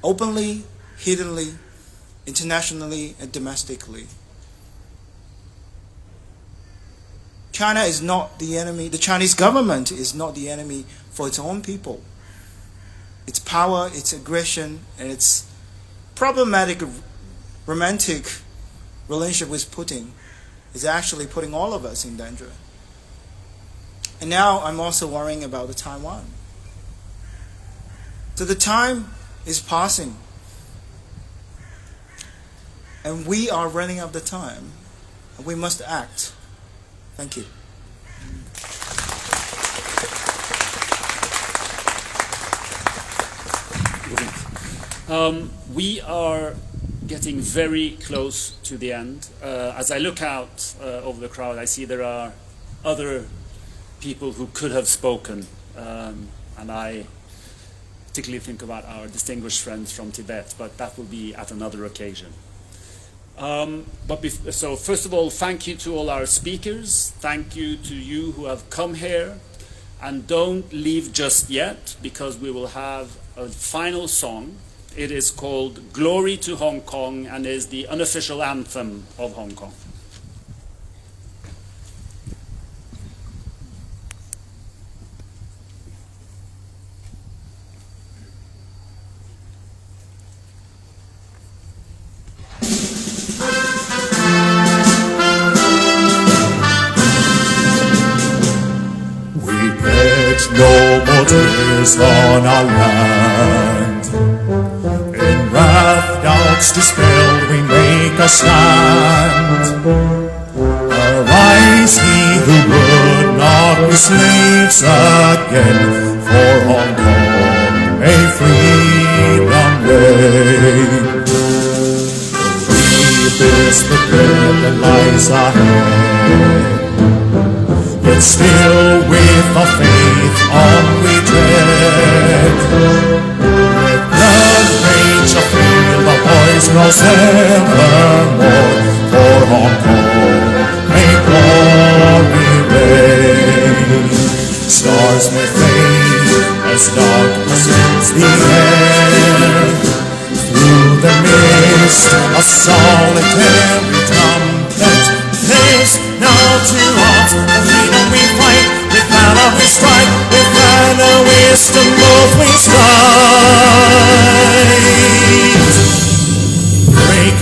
openly, hiddenly, internationally, and domestically. China is not the enemy. The Chinese government is not the enemy for its own people. Its power, its aggression, and its problematic romantic relationship with Putin is actually putting all of us in danger. And now I'm also worrying about the Taiwan. So the time is passing, and we are running out of the time, and we must act. Thank you. We are getting very close to the end. As I look out over the crowd, I see there are other people who could have spoken, and I particularly think about our distinguished friends from Tibet, but that will be at another occasion. So first of all, thank you to all our speakers. Thank you to you who have come here. And don't leave just yet, because we will have a final song. It is called Glory to Hong Kong and is the unofficial anthem of Hong Kong. No more tears on our land. In wrath, doubts dispelled, we make a stand. Arise, ye who would not be slaves again, for Hong Kong may freedom reign. Reap is the bread that lies ahead. But still with a faith on we tread. With blood, rage, a feel the voice grows evermore. For Hong Kong may glory reign. Stars may fade as darkness fills the air. Through the mist, a solitary trumpet. There's now to us, for freedom we fight, with valor we strike, with valor, wisdom, both we strive. Break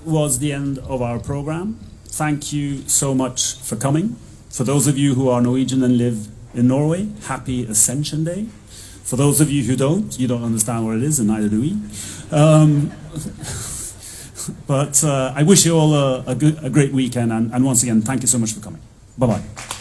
was the end of our program. Thank you so much for coming. For those of you who are Norwegian and live in Norway, happy Ascension Day. For those of you who don't, you don't understand what it is, and neither do we. But I wish you all a great weekend, and once again, thank you so much for coming. Bye-bye.